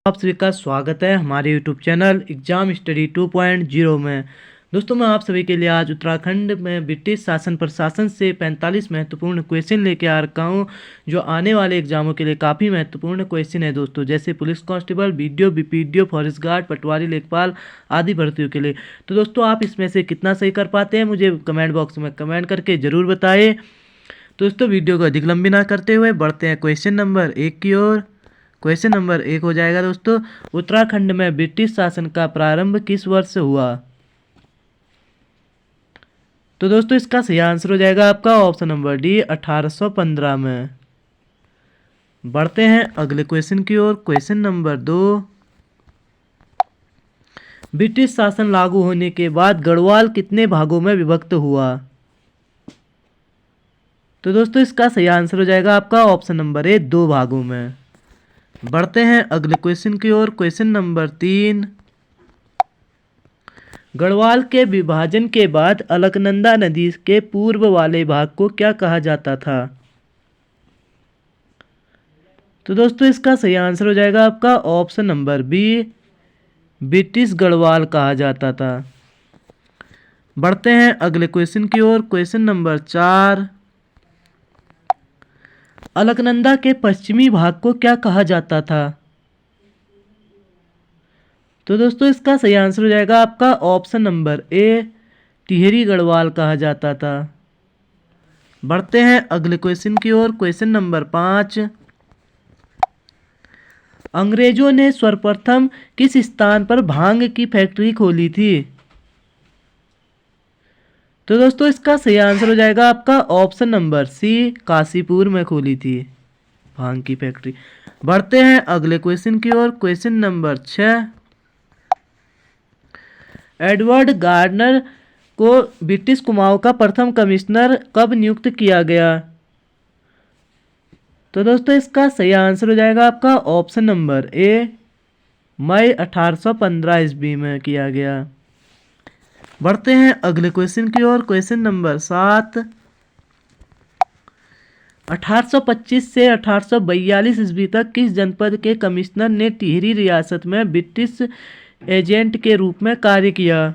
आप सभी का स्वागत है हमारे YouTube चैनल एग्जाम स्टडी 2.0 में। दोस्तों मैं आप सभी के लिए आज उत्तराखंड में ब्रिटिश शासन प्रशासन से 45 महत्वपूर्ण क्वेश्चन लेके आ रखा हूँ, जो आने वाले एग्जामों के लिए काफ़ी महत्वपूर्ण क्वेश्चन है दोस्तों, जैसे police constable, BDO, BPDO, forest guard, पटवारी, लेखपाल आदि भर्तियों के लिए। तो दोस्तों आप इसमें से कितना सही कर पाते हैं मुझे कमेंट बॉक्स में कमेंट करके ज़रूर बताइए। तो दोस्तों वीडियो को अधिक लंबी ना करते हुए बढ़ते हैं क्वेश्चन नंबर 1 की ओर। क्वेश्चन नंबर 1 हो जाएगा दोस्तों, उत्तराखंड में ब्रिटिश शासन का प्रारंभ किस वर्ष से हुआ? तो दोस्तों इसका सही आंसर हो जाएगा आपका ऑप्शन नंबर डी 1815 में। बढ़ते हैं अगले क्वेश्चन की ओर। क्वेश्चन नंबर 2, ब्रिटिश शासन लागू होने के बाद गढ़वाल कितने भागों में विभक्त हुआ? तो दोस्तों इसका सही आंसर हो जाएगा आपका ऑप्शन नंबर ए 2 भागों में। बढ़ते हैं अगले क्वेश्चन की ओर। क्वेश्चन नंबर 3, गढ़वाल के विभाजन के बाद अलकनंदा नदी के पूर्व वाले भाग को क्या कहा जाता था? तो दोस्तों इसका सही आंसर हो जाएगा आपका option number B British Garhwal कहा जाता था। बढ़ते हैं अगले क्वेश्चन की ओर। क्वेश्चन नंबर 4, अलकनंदा के पश्चिमी भाग को क्या कहा जाता था? तो दोस्तों इसका सही आंसर हो जाएगा आपका option number A Tehri Garhwal कहा जाता था। बढ़ते हैं अगले क्वेश्चन की ओर। क्वेश्चन नंबर 5, अंग्रेजों ने सर्वप्रथम किस स्थान पर भांग की फैक्ट्री खोली थी? तो दोस्तों इसका सही आंसर हो जाएगा आपका ऑप्शन नंबर सी काशीपुर में खोली थी भांग की फैक्ट्री। बढ़ते हैं अगले क्वेश्चन की ओर। क्वेश्चन नंबर 6, एडवर्ड गार्डनर को ब्रिटिश कुमाऊं का प्रथम कमिश्नर कब नियुक्त किया गया? तो दोस्तों इसका सही आंसर हो जाएगा आपका ऑप्शन नंबर ए मई 1815 ईस्वी में किया गया। बढ़ते हैं अगले क्वेश्चन की ओर। क्वेश्चन नंबर 7, 1825 से 1842 ईस्वी तक किस जनपद के कमिश्नर ने टिहरी रियासत में ब्रिटिश एजेंट के रूप में कार्य किया?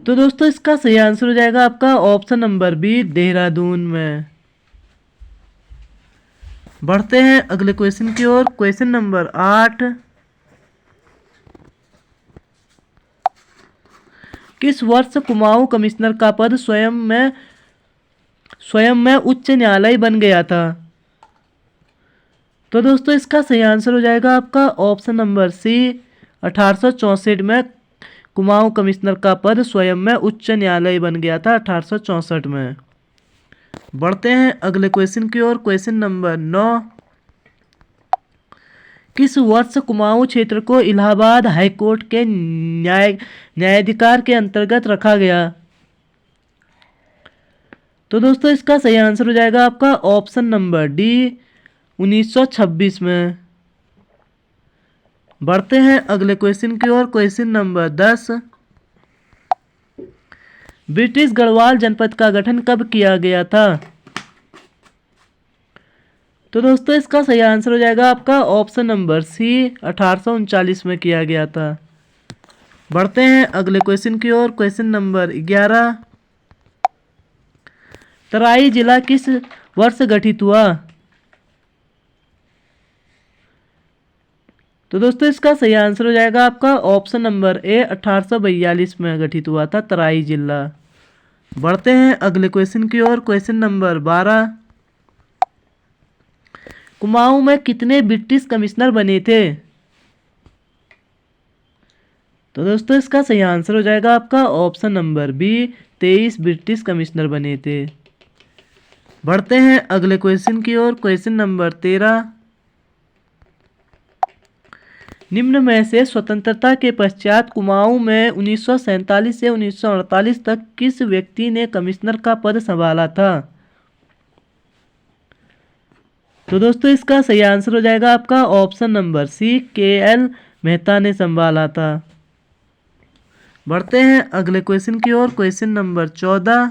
तो दोस्तों इसका सही आंसर हो जाएगा आपका ऑप्शन नंबर बी देहरादून में। बढ़ते हैं अगले क्वेश्चन की ओर। क्वेश्चन नंबर 8, किस वर्ष कुमाऊं कमिश्नर का पद स्वयं में उच्च न्यायालय बन गया था? तो दोस्तों इसका सही आंसर हो जाएगा आपका ऑप्शन नंबर सी 1864 में कुमाऊं कमिश्नर का पद स्वयं में उच्च न्यायालय बन गया था 1864 में। बढ़ते हैं अगले क्वेश्चन की ओर। क्वेश्चन नंबर 9, किस वर्ष कुमाऊं क्षेत्र को इलाहाबाद हाईकोर्ट के न्यायाधिकार के अंतर्गत रखा गया? तो दोस्तों इसका सही आंसर हो जाएगा आपका ऑप्शन नंबर डी 1926 में। बढ़ते हैं अगले क्वेश्चन की ओर। क्वेश्चन नंबर 10, ब्रिटिश गढ़वाल जनपद का गठन कब किया गया था? तो दोस्तों इसका सही आंसर हो जाएगा आपका ऑप्शन नंबर सी 1839 में किया गया था। बढ़ते हैं अगले क्वेश्चन की ओर। क्वेश्चन नंबर 11, तराई जिला किस वर्ष गठित हुआ? तो दोस्तों इसका सही आंसर हो जाएगा आपका ऑप्शन नंबर ए 1842 में गठित हुआ था तराई जिला। बढ़ते हैं अगले क्वेश्चन की ओर। क्वेश्चन नंबर 12, कुमाऊं में कितने ब्रिटिश कमिश्नर बने थे? तो दोस्तों इसका सही आंसर हो जाएगा आपका option number B 23 British commissioner बने थे। बढ़ते हैं अगले क्वेश्चन की ओर। क्वेश्चन नंबर 13, निम्न में से स्वतंत्रता के पश्चात कुमाऊं में 1947 से 1948 तक किस व्यक्ति ने कमिश्नर का पद संभाला था? तो दोस्तों इसका सही आंसर हो जाएगा आपका option number C KL Mehta ने संभाला था। बढ़ते हैं अगले क्वेश्चन की ओर। क्वेश्चन नंबर 14,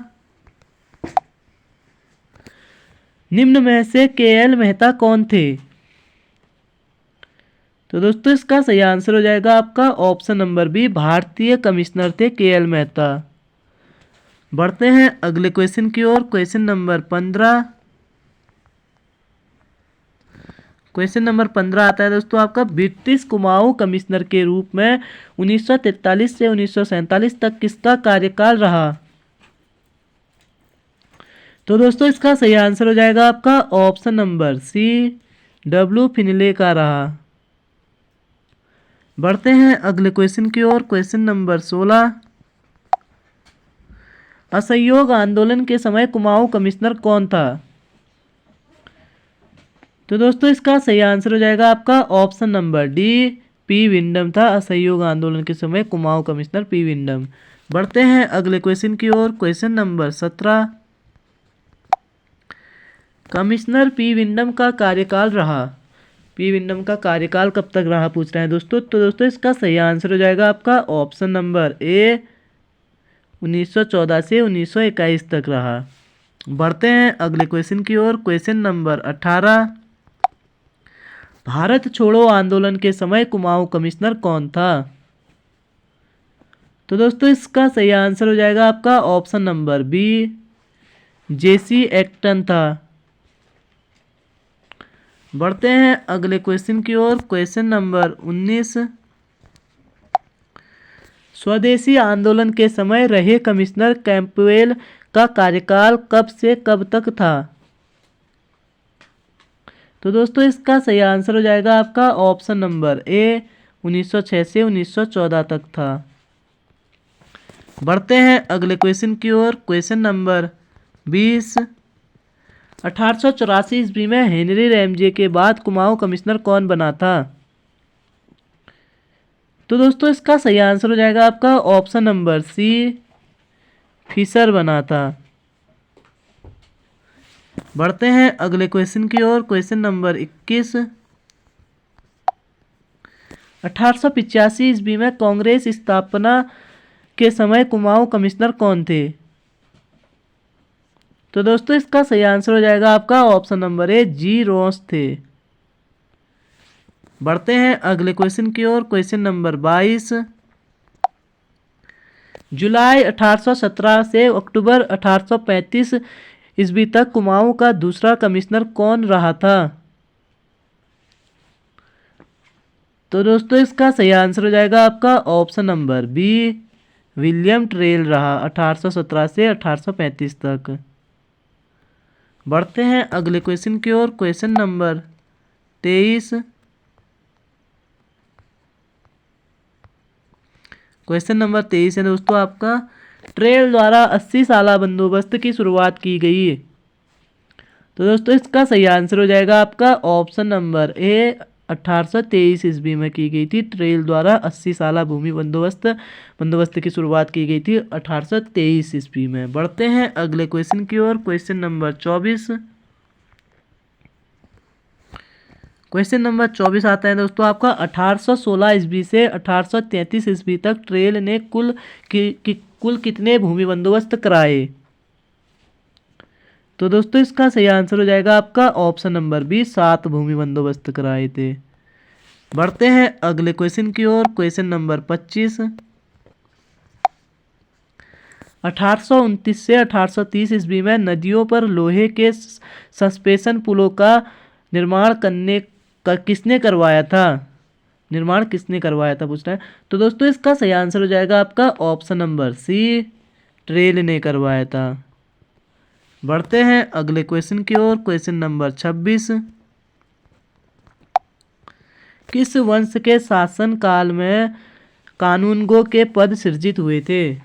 निम्न में से KL मेहता कौन थे? तो दोस्तों इसका सही आंसर हो जाएगा आपका ऑप्शन नंबर बी, भारतीय कमिश्नर थे के.एल. मेहता। बढ़ते हैं अगले क्वेश्चन की ओर। Question number 15। क्वेश्चन नंबर 15 आता है दोस्तों आपका, ब्रिटिश कुमाऊं कमिश्नर के रूप में 1943 से 1947 तक किसका कार्यकाल रहा? तो दोस्तों इसका सही आंसर हो जाएगा आपका option number C, W Finlay का रहा। बढ़ते हैं अगले क्वेश्चन की ओर। Question number 16। असहयोग आंदोलन के समय कुमाऊं कमिश्नर कौन था? तो दोस्तों इसका सही आंसर हो जाएगा आपका ऑप्शन नंबर डी, पी विंडम था। असहयोग आंदोलन के समय कुमाऊं कमिश्नर पी विंडम। बढ़ते हैं अगले क्वेश्चन की ओर। Question number 17। Commissioner P Windham का कार्यकाल रहा, पी विंडम का कार्यकाल कब तक रहा पूछ रहे हैं दोस्तों। तो दोस्तों इसका सही आंसर हो जाएगा आपका ऑप्शन नंबर ए, 1914 से 1921 तक रहा। बढ़ते हैं अगले क्वेश्चन की ओर। Question number 18। भारत छोड़ो आंदोलन के समय कुमाऊं कमिश्नर कौन था? तो दोस्तों इसका सही आंसर हो जाएगा आपका ऑप्शन नंबर बी, जेसी एक्टन था। बढ़ते हैं अगले क्वेश्चन की ओर। Question number 19। स्वदेशी आंदोलन के समय रहे कमिश्नर कैंपवेल का कार्यकाल कब से कब तक था? तो दोस्तों इसका सही आंसर हो जाएगा आपका ऑप्शन नंबर ए, 1906 से 1914 तक था। बढ़ते हैं अगले क्वेश्चन की ओर। Question number 20। 1884 ईस्वी में हेनरी रैमजे के बाद कुमाऊं कमिश्नर कौन बना था? तो दोस्तों इसका सही आंसर हो जाएगा आपका ऑप्शन नंबर सी, फिशर बना था। बढ़ते हैं अगले क्वेश्चन की ओर। Question number 21। 1885 ईस्वी में कांग्रेस स्थापना के समय कुमाऊं कमिश्नर कौन थे? तो दोस्तों इसका सही आंसर हो जाएगा आपका ऑप्शन नंबर ए, जी रोस थे। बढ़ते हैं अगले क्वेश्चन की ओर। Question number 22। जुलाई 1817 से अक्टूबर 1835 ईस्वी तक कुमाऊं का दूसरा कमिश्नर कौन रहा था? तो दोस्तों इसका सही आंसर हो जाएगा आपका option number B, William Traill रहा 1817 से 1835 तक। बढ़ते हैं अगले क्वेश्चन की ओर। Question number 23। क्वेश्चन नंबर 23 है दोस्तों आपका, ट्रेल द्वारा 80 साला बंदोबस्त की शुरुआत की गई। तो दोस्तों इसका सही आंसर हो जाएगा आपका ऑप्शन नंबर ए, 1823 ईस्वी में की गई थी। ट्रेल द्वारा 80 साला भूमि बंदोबस्त की शुरुआत की गई थी 1823 ईस्वी में। बढ़ते हैं अगले क्वेश्चन की ओर। Question number 24। क्वेश्चन नंबर 24 आता है दोस्तों आपका, 1816 ईस्वी से 1833 ईस्वी तक ट्रेल ने कुल कितने भूमि बंदोबस्त कराए? तो दोस्तों इसका सही आंसर हो जाएगा आपका ऑप्शन नंबर बी, 7 भूमि बंदोबस्त कराए थे। बढ़ते हैं अगले क्वेश्चन की ओर। Question number 25। 1829 से 1830 ईस्वी में नदियों पर लोहे के सस्पेंशन पुलों का निर्माण किसने करवाया था? निर्माण किसने करवाया था पूछ रहा है। तो दोस्तों इसका सही आंसर हो जाएगा आपका ऑप्शन नंबर सी, ट्रेल ने करवाया था। बढ़ते हैं अगले क्वेश्चन की ओर। Question number 26। किस वंश के शासन काल में कानूनगो के पद सृजित हुए थे?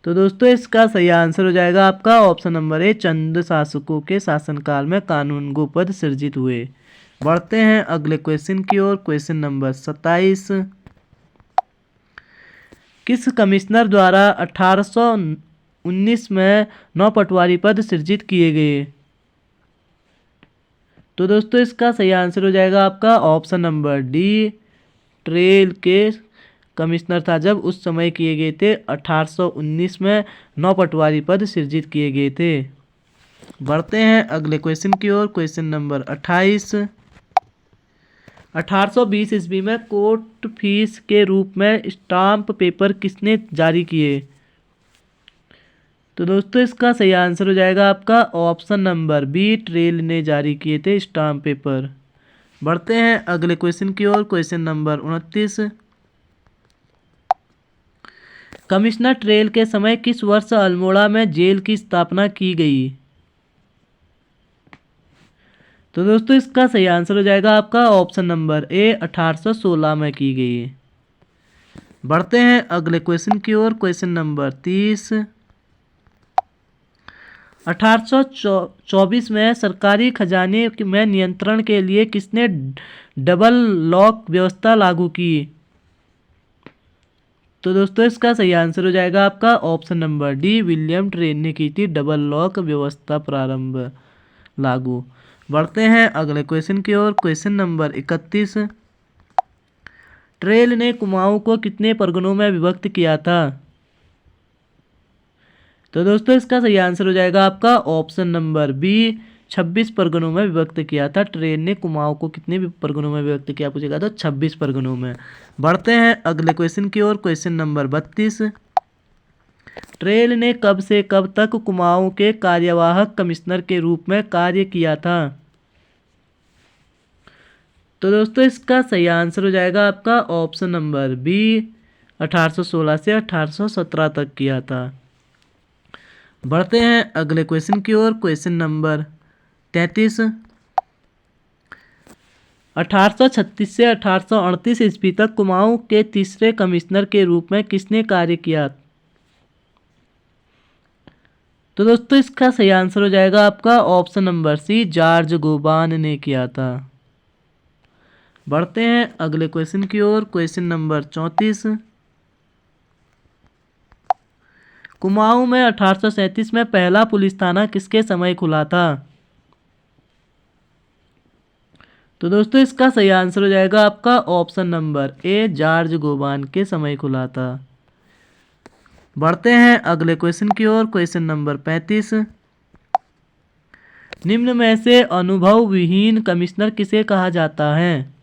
तो दोस्तों इसका सही आंसर हो जाएगा आपका ऑप्शन नंबर ए, चंद शासकों के शासनकाल में कानूनगो पद सृजित हुए। बढ़ते हैं अगले क्वेश्चन की ओर। Question number 27। किस कमिश्नर द्वारा 1819 में 9 पटवारी पद सृजित किए गए? तो दोस्तों इसका सही आंसर हो जाएगा आपका ऑप्शन नंबर डी, ट्रेल के कमिश्नर था जब उस समय किए गए थे। 1819 में 9 पटवारी पद सृजित किए गए थे। बढ़ते हैं अगले क्वेश्चन की ओर। Question number 28। 1820 ईस्वी में कोर्ट फीस के रूप में स्टाम्प पेपर किसने जारी किए? तो दोस्तों इसका सही आंसर हो जाएगा आपका ऑप्शन नंबर बी, ट्रेल ने जारी किए थे स्टाम्प पेपर। बढ़ते हैं अगले क्वेश्चन की ओर। Question number 29। कमिश्नर ट्रेल के समय किस वर्ष अल्मोड़ा में जेल की स्थापना की गई? तो दोस्तों इसका सही आंसर हो जाएगा आपका ऑप्शन नंबर ए, 1816 में की गई। बढ़ते हैं अगले क्वेश्चन की ओर। Question number 30। 1824 में सरकारी खजाने में नियंत्रण के लिए किसने डबल लॉक व्यवस्था लागू की? तो दोस्तों इसका सही आंसर हो जाएगा आपका option number D, William train ने की थी डबल लॉक व्यवस्था प्रारंभ लागू। बढ़ते हैं अगले क्वेश्चन की ओर। Question number 31। ट्रेल ने कुमाऊं को कितने परगनों में विभक्त किया था? तो दोस्तों इसका सही आंसर हो जाएगा आपका ऑप्शन नंबर बी, 26 परगनों में विभक्त किया था। ट्रेल ने कुमाऊं को कितने परगनों में विभक्त किया पूछेगा तो 26 परगनों में। बढ़ते हैं अगले क्वेश्चन की ओर। Question number 32। ट्रेल ने कब से कब तक कुमाऊं के कार्यवाहक कमिश्नर के रूप में कार्य किया था? तो दोस्तों इसका सही आंसर हो जाएगा आपका ऑप्शन नंबर बी, 1816 से 1817 तक किया था। बढ़ते हैं अगले क्वेश्चन की ओर। Question number 33। 1836 से 1838 ईस्वी तक कुमाऊं के तीसरे कमिश्नर के रूप में किसने कार्य किया? तो दोस्तों इसका सही आंसर हो जाएगा आपका ऑप्शन नंबर सी, जॉर्ज गोबान ने किया था। बढ़ते हैं अगले क्वेश्चन की ओर। Question number 34। कुमाऊं में 1837 में पहला पुलिस थाना किसके समय खुला था? तो दोस्तों इसका सही आंसर हो जाएगा आपका ऑप्शन नंबर ए, जॉर्ज गोबान के समय खुला था। बढ़ते हैं अगले क्वेश्चन की ओर। Question number 35। निम्न में से अनुभव विहीन कमिश्नर किसे कहा जाता है?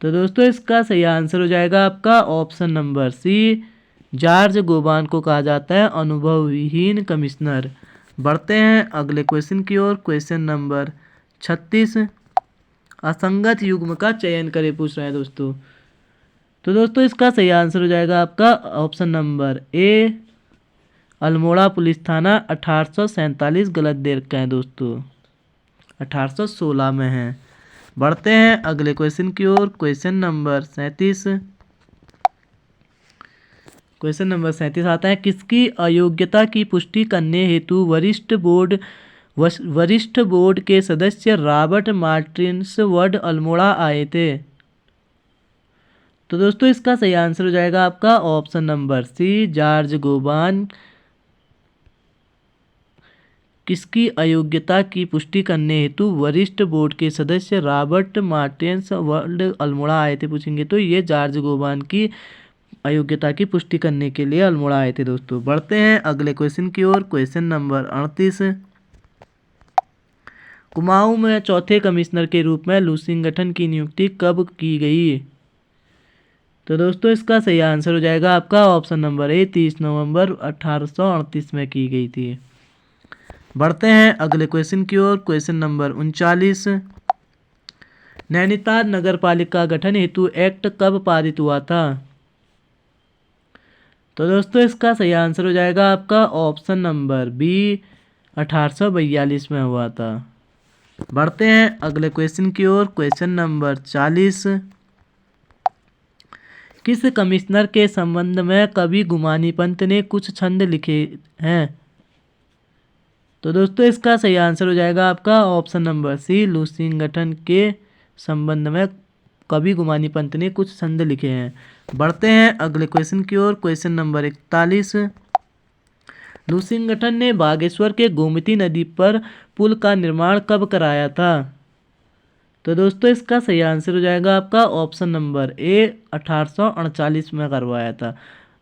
तो दोस्तों इसका सही आंसर हो जाएगा आपका ऑप्शन नंबर सी, जॉर्ज गोबान को कहा जाता है अनुभव विहीन कमिश्नर। बढ़ते हैं अगले क्वेश्चन की ओर। Question number 36। असंगत युग्म का चयन करें पूछ रहे हैं दोस्तों। तो दोस्तों इसका सही आंसर हो जाएगा आपका option number A, Almora police थाना 1847 गलत दे रखा है दोस्तों, 1816 में है। बढ़ते हैं अगले क्वेश्चन की ओर। Question number 37। क्वेश्चन नंबर 37 आता है, किसकी अयोग्यता की पुष्टि करने हेतु वरिष्ठ बोर्ड के सदस्य रॉबर्ट मार्टिन्सवर्थ अल्मोड़ा आए थे? तो दोस्तों इसका सही आंसर हो जाएगा आपका ऑप्शन नंबर सी, जॉर्ज गोबान किसकी अयोग्यता की पुष्टि करने हेतु वरिष्ठ बोर्ड के सदस्य रॉबर्ट मार्टिन्सवर्थ अल्मोड़ा आए थे पूछेंगे तो ये जॉर्ज गोबान की अयोग्यता की पुष्टि करने के लिए अल्मोड़ा आए थे दोस्तों। बढ़ते हैं अगले क्वेश्चन की ओर। Question number 38। कुमाऊं में चौथे कमिश्नर के रूप में लुसिंगटन की नियुक्ति कब की गई? तो दोस्तों इसका सही आंसर हो जाएगा आपका ऑप्शन नंबर ए, 30 नवंबर 1838 में की गई थी। बढ़ते हैं अगले क्वेश्चन की ओर। Question number 39। नैनीताल नगर पालिका गठन हेतु एक्ट कब पारित हुआ था? तो दोस्तों इसका सही आंसर हो जाएगा आपका ऑप्शन नंबर बी, 1842 में हुआ था। बढ़ते हैं अगले क्वेश्चन की ओर। Question number 40। किस कमिश्नर के संबंध में कवि गुमानी पंत ने कुछ छंद लिखे हैं? तो दोस्तों इसका सही आंसर हो जाएगा आपका ऑप्शन नंबर सी, लुसिंगटन के संबंध में कवि गुमानी पंत ने कुछ छंद लिखे हैं। बढ़ते हैं अगले क्वेश्चन की ओर। Question number 41। लुसिंगटन ने बागेश्वर के गोमती नदी पर पुल का निर्माण कब कराया था? तो दोस्तों इसका सही आंसर हो जाएगा आपका ऑप्शन नंबर ए, 1839 में करवाया था।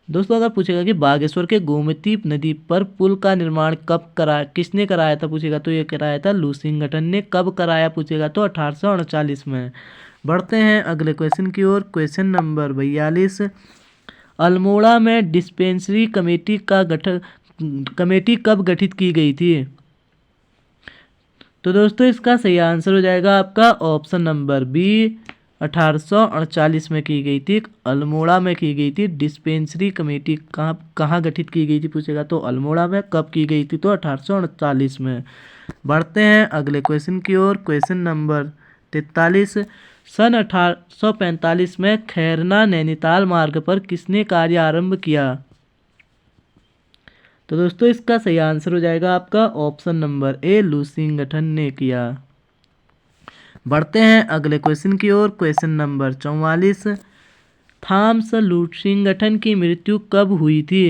दोस्तों अगर पूछेगा कि बागेश्वर के गोमती नदी पर पुल का निर्माण किसने कराया था पूछेगा तो ये कराया था लुसिंगटन ने। कब कराया पूछेगा तो 1839 में। बढ़ते हैं अगले क्वेश्चन की ओर। क्वेश्चन नंबर 42, अल्मोड़ा में डिस्पेंसरी कमेटी कब गठित की गई थी? तो दोस्तों इसका सही आंसर हो जाएगा आपका ऑप्शन नंबर बी, 1848 में की गई थी। अल्मोड़ा में की गई थी। डिस्पेंसरी कमेटी कहाँ गठित की गई थी पूछेगा तो अल्मोड़ा में। कब की गई थी तो 1848 में। बढ़ते हैं अगले क्वेश्चन की ओर। क्वेश्चन नंबर 43, सन 1845 में खैरना नैनीताल मार्ग पर किसने कार्य आरंभ किया? तो दोस्तों इसका सही आंसर हो जाएगा आपका ऑप्शन नंबर ए, लुसिंगटन ने किया। बढ़ते हैं अगले क्वेश्चन की ओर। क्वेश्चन नंबर 44, थॉमस लुसिंगटन की मृत्यु कब हुई थी?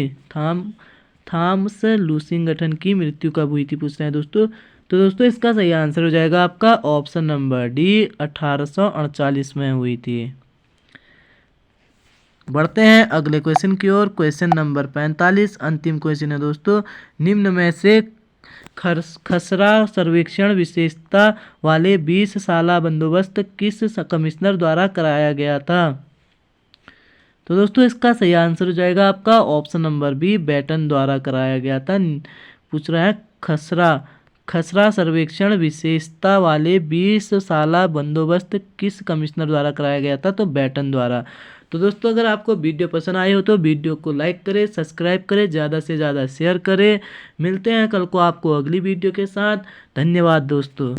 थॉमस लुसिंगटन की मृत्यु कब हुई थी पूछ रहे हैं दोस्तों। तो दोस्तों इसका सही आंसर हो जाएगा आपका ऑप्शन नंबर डी, 1848 में हुई थी। बढ़ते हैं अगले क्वेश्चन की ओर। क्वेश्चन नंबर 45, अंतिम क्वेश्चन है दोस्तों। निम्न में से खसरा सर्वेक्षण विशेषता वाले 20 साला बंदोबस्त किस कमिश्नर द्वारा कराया गया था? तो दोस्तों इसका सही आंसर हो जाएगा आपका ऑप्शन नंबर बी, बैटन द्वारा कराया गया था। पूछ रहा है खसरा सर्वेक्षण विशेषता वाले 20 साला बंदोबस्त किस कमिश्नर द्वारा कराया गया था? तो बैटन द्वारा। तो दोस्तों अगर आपको वीडियो पसंद आए हो तो वीडियो को लाइक करें, सब्सक्राइब करें, ज़्यादा से ज़्यादा शेयर करें। मिलते हैं कल को आपको अगली वीडियो के साथ। धन्यवाद दोस्तों।